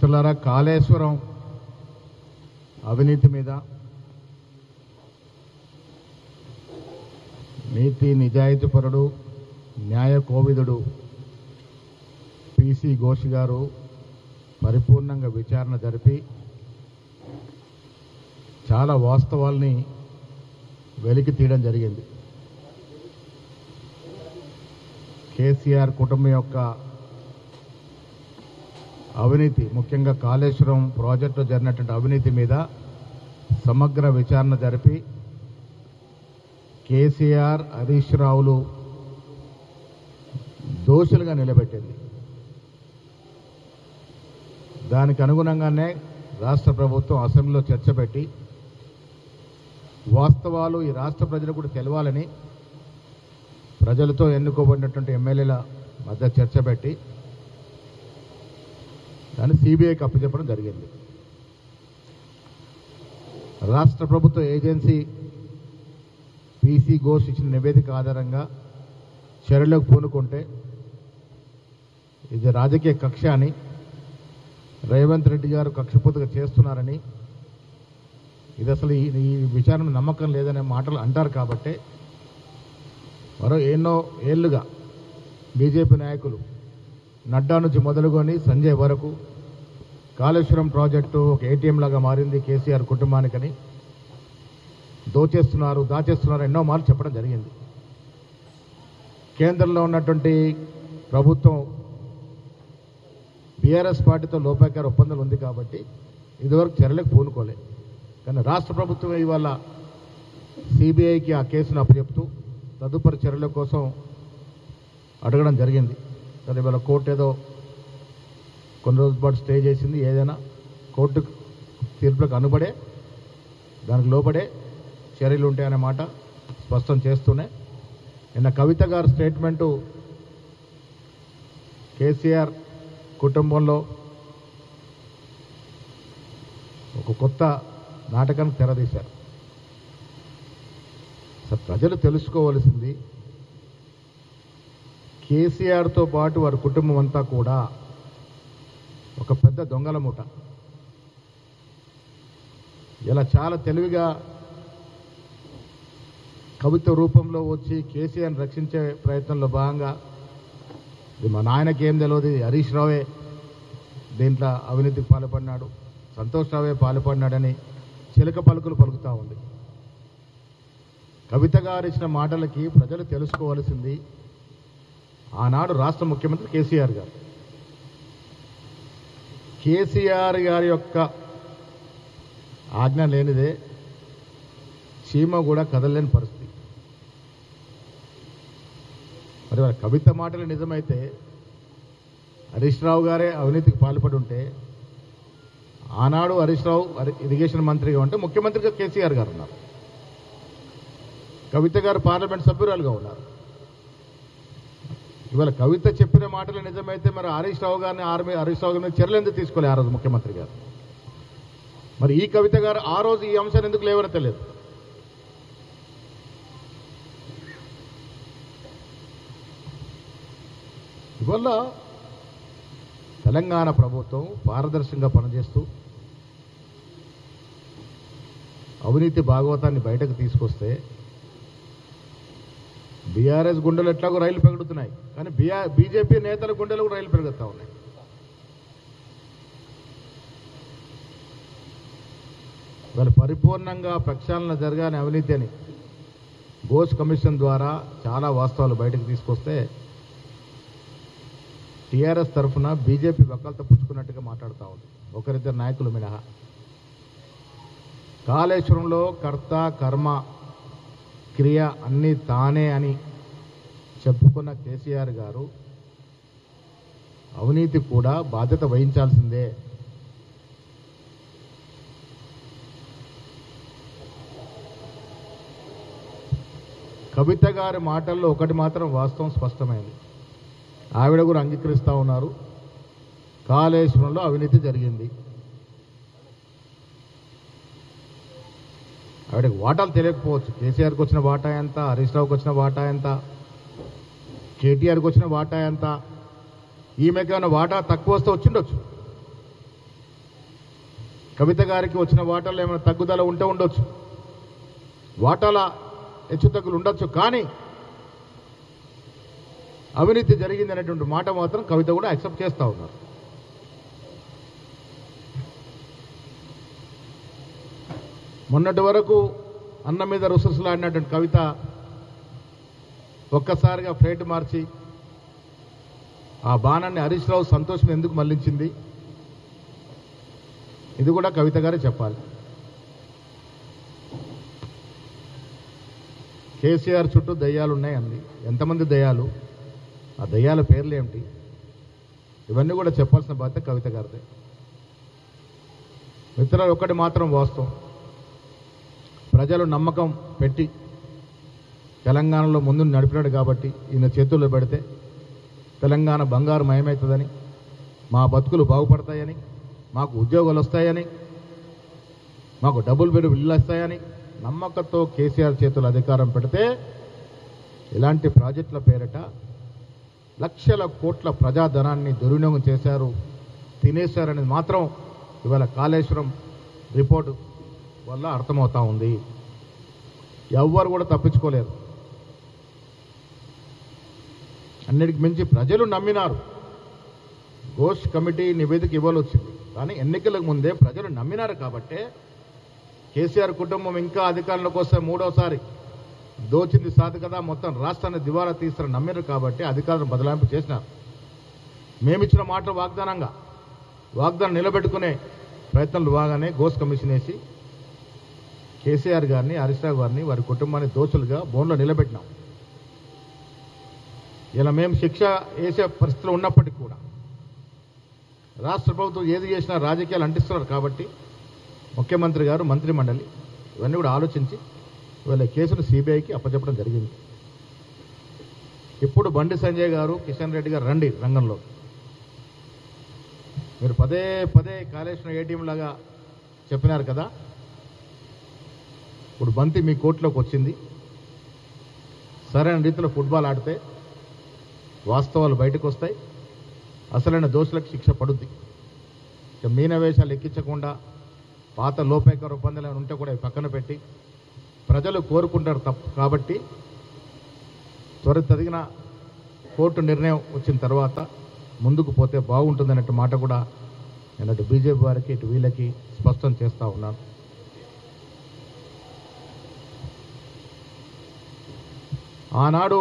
మిత్రులారా, కాళేశ్వరం అవినీతి మీద నీతి నిజాయితీపరుడు న్యాయ కోవిదుడు పిసి ఘోష్ గారు పరిపూర్ణంగా విచారణ జరిపి చాలా వాస్తవాల్ని వెలికి తీయడం జరిగింది. కేసీఆర్ కుటుంబం యొక్క అవినీతి, ముఖ్యంగా కాళేశ్వరం ప్రాజెక్టులో జరిగినటువంటి అవినీతి మీద సమగ్ర విచారణ జరిపి కేసీఆర్, హరీష్ రావులు దోషులుగా నిలబెట్టింది. దానికి అనుగుణంగానే రాష్ట్ర ప్రభుత్వం అసెంబ్లీలో చర్చ పెట్టి వాస్తవాలు ఈ రాష్ట్ర ప్రజలకు కూడా తెలవాలని ప్రజలతో ఎన్నుకోబడినటువంటి ఎమ్మెల్యేల మధ్య చర్చ పెట్టి దాన్ని సిబిఐకి అప్పచెప్పడం జరిగింది. రాష్ట్ర ప్రభుత్వ ఏజెన్సీ పిసి ఘోష్ ఇచ్చిన నివేదిక ఆధారంగా చర్యలకు పూనుకుంటే ఇది రాజకీయ కక్ష అని, రేవంత్ రెడ్డి గారు కక్షపూర్తిగా చేస్తున్నారని, ఇది అసలు ఈ విచారణ నమ్మకం లేదనే మాటలు అంటారు. కాబట్టి మరో ఎన్నో ఏళ్లుగా బీజేపీ నాయకులు నడ్డా నుంచి మొదలుకొని సంజయ్ వరకు కాళేశ్వరం ప్రాజెక్టు ఒక ఏటీఎం లాగా మారింది కేసీఆర్ కుటుంబానికని, దాచేస్తున్నారు ఎన్నో మార్లు చెప్పడం జరిగింది. కేంద్రంలో ఉన్నటువంటి ప్రభుత్వం బీఆర్ఎస్ పార్టీతో లోపాయకార ఒప్పందం ఉంది కాబట్టి ఇదివరకు చర్యలకు పూనుకోలే. కానీ రాష్ట్ర ప్రభుత్వం ఇవాళ సిబిఐకి ఆ కేసును అప్పచెప్తూ తదుపరి చర్యల కోసం అడగడం జరిగింది. కానీ ఇవాళ కోర్టు ఏదో కొన్ని రోజుల పాటు స్టే చేసింది. ఏదైనా కోర్టు తీర్పులకు అనుబడే, దానికి లోబడే చర్యలు ఉంటాయనే మాట స్పష్టం చేస్తూనే నిన్న కవిత గారి స్టేట్మెంటు కేసీఆర్ కుటుంబంలో ఒక కొత్త నాటకానికి తెరదీశారు. ప్రజలు తెలుసుకోవలసింది, కేసీఆర్తో పాటు వారి కుటుంబం అంతా కూడా ఒక పెద్ద దొంగల మూట. ఇలా చాలా తెలివిగా కవిత రూపంలో వచ్చి కేసీఆర్ని రక్షించే ప్రయత్నంలో భాగంగా ఇది మా నాయనకి ఏం తెలియదు, హరీష్ రావే దీంట్లో అవినీతికి పాల్పడినాడు, సంతోష్ రావే పాల్పడినాడని చిలక పలుకులు పలుకుతూ ఉంది. కవిత గారు ఇచ్చిన మాటలకి ప్రజలు తెలుసుకోవాల్సింది, ఆనాడు రాష్ట్ర ముఖ్యమంత్రి కేసీఆర్ గారు, కేసీఆర్ గారి యొక్క ఆజ్ఞ లేనిదే చీమ కూడా కదలలేని పరిస్థితి. మరి వాళ్ళ కవిత మాటలు నిజమైతే హరీష్ రావు గారే అవినీతికి పాల్పడి ఉంటే, ఆనాడు హరీష్ రావు ఇరిగేషన్ మంత్రిగా ఉంటే ముఖ్యమంత్రిగా కేసీఆర్ గారు ఉన్నారు, కవిత గారు పార్లమెంట్ సభ్యురాలుగా ఉన్నారు. ఇవాళ కవిత చెప్పిన మాటలు నిజమైతే మరి హరీష్ రావు గారిని చర్యలు ఎందుకు తీసుకోలే ఆ రోజు ముఖ్యమంత్రి గారు? మరి ఈ కవిత గారు ఆ రోజు ఈ అంశాన్ని ఎందుకు లేవని తెలియదు. ఇవల్ల తెలంగాణ ప్రభుత్వం పారదర్శకంగా పనిచేస్తూ అవినీతి భాగవతాన్ని బయటకు తీసుకొస్తే బీఆర్ఎస్ గుండెలు ఎట్లాగో రైలు పెరుగుతున్నాయి, కానీ బీజేపీ నేతల గుండెలు కూడా రైలు పెరుగుతూ ఉన్నాయి. వాళ్ళు పరిపూర్ణంగా ప్రక్షాళన జరగాలని అవినీతి అని ఘోష్ కమిషన్ ద్వారా చాలా వాస్తవాలు బయటకు తీసుకొస్తే టీఆర్ఎస్ తరఫున బీజేపీ వకాలతో పుచ్చుకున్నట్టుగా మాట్లాడుతూ ఉంది, ఒకరిద్దరు నాయకులు మినహా. కాళేశ్వరంలో కర్త కర్మ క్రియ అన్నీ తానే అని చెప్పుకున్న కేసీఆర్ గారు అవినీతి కూడా బాధ్యత వహించాల్సిందే. కవిత గారి మాటల్లో ఒకటి మాత్రం వాస్తవం స్పష్టమైంది, ఆవిడ కూడా అంగీకరిస్తూ ఉన్నారు, కాళేశ్వరంలో అవినీతి జరిగింది. ఆవిడకి వాటాలు తెలియకపోవచ్చు, కేసీఆర్కి వచ్చిన వాటా ఎంత, హరీష్ రావుకి వచ్చిన వాటా ఎంత, కేటీఆర్కి వచ్చిన వాటా ఎంత, ఈమెకేమైనా వాటా తక్కువ వస్తే వచ్చిండొచ్చు. కవిత గారికి వచ్చిన వాటాలో ఏమైనా తగ్గుదల ఉంటే ఉండొచ్చు, వాటాల హెచ్చుతగ్గులు ఉండొచ్చు, కానీ అవినీతి జరిగింది అనేటువంటి మాట మాత్రం కవిత కూడా యాక్సెప్ట్ చేస్తూ ఉన్నారు. మొన్నటి వరకు అన్న మీద రుసరుసలాడినటువంటి కవిత ఒక్కసారిగా ప్లేట్ మార్చి ఆ బాణాన్ని హరీష్ రావు సంతోషం ఎందుకు మళ్లించింది, ఇది కూడా కవిత గారే చెప్పాలి. కేసీఆర్ చుట్టూ దయ్యాలు ఉన్నాయి అంది. ఎంతమంది దయ్యాలు, ఆ దయ్యాల పేర్లు ఏమిటి, ఇవన్నీ కూడా చెప్పాల్సిన బాధ్యత కవిత గారిదే. మిత్రులు, ఒక్కటి మాత్రం వాస్తవం, ప్రజలు నమ్మకం పెట్టి తెలంగాణలో ముందు నడిపినాడు కాబట్టి ఈయన చేతుల్లో పెడితే తెలంగాణ బంగారు మయమవుతుందని, మా బతుకులు బాగుపడతాయని, మాకు ఉద్యోగాలు వస్తాయని, మాకు డబుల్ బెడ్రూమ్ ఇల్లు వస్తాయని నమ్మకంతో కేసీఆర్ చేతులు అధికారం పెడితే ఇలాంటి ప్రాజెక్టుల పేరిట లక్షల కోట్ల ప్రజాధనాన్ని దుర్వినియోగం చేశారు, తినేశారనేది మాత్రం ఇవాళ కాళేశ్వరం రిపోర్టు వల్ల అర్థమవుతా ఉంది. ఎవ్వరు కూడా తప్పించుకోలేరు. అన్నిటికి మించి ప్రజలు నమ్మినారు. ఘోష్ కమిటీ నివేదిక ఇవ్వాల్సింది, కానీ ఎన్నికలకు ముందే ప్రజలు నమ్మినారు కాబట్టే కేసీఆర్ కుటుంబం ఇంకా అధికారంలోకి వస్తే మూడోసారి దోచింది సాధు కదా, మొత్తం రాష్ట్రాన్ని దివాలా తీస్తారని నమ్మినారు కాబట్టి అధికారులను బదలాయింపు చేసినారు. మేమిచ్చిన మాటలు వాగ్దానం నిలబెట్టుకునే ప్రయత్నాలు బాగానే ఘోష్ కమిషన్ వేసి కేసీఆర్ గారిని, హరీష్ రావు గారిని, వారి కుటుంబాన్ని దోషులుగా బోన్లో నిలబెట్టినాం. ఇలా మేము శిక్ష వేసే పరిస్థితులు ఉన్నప్పటికీ కూడా రాష్ట్ర ప్రభుత్వం ఏది చేసినా రాజకీయాలు అంటిస్తున్నారు కాబట్టి ముఖ్యమంత్రి గారు, మంత్రి మండలి ఇవన్నీ కూడా ఆలోచించి వీళ్ళ కేసును సిబిఐకి అప్పచెప్పడం జరిగింది. ఇప్పుడు బండి సంజయ్ గారు, కిషన్ రెడ్డి గారు రండి రంగంలో. మీరు పదే పదే కాళేశ్వరం ఏటీఎం లాగా చెప్పినారు కదా, ఇప్పుడు బంతి మీ కోర్టులోకి వచ్చింది. సరైన రీతిలో ఫుట్బాల్ ఆడితే వాస్తవాలు బయటకు వస్తాయి, అసలైన దోషులకు శిక్ష పడుద్ది. మీనవేషాలు ఎక్కించకుండా పాత లోపేకర ఒప్పందాలు ఉంటే కూడా పక్కన పెట్టి ప్రజలు కోరుకుంటారు తప్పు కాబట్టి త్వరితగిన కోర్టు నిర్ణయం వచ్చిన తర్వాత ముందుకు పోతే బాగుంటుందన్నట్టు మాట కూడా నేను అటు బీజేపీ వారికి ఇటు వీళ్ళకి స్పష్టం చేస్తూ ఉన్నాను. ఆనాడు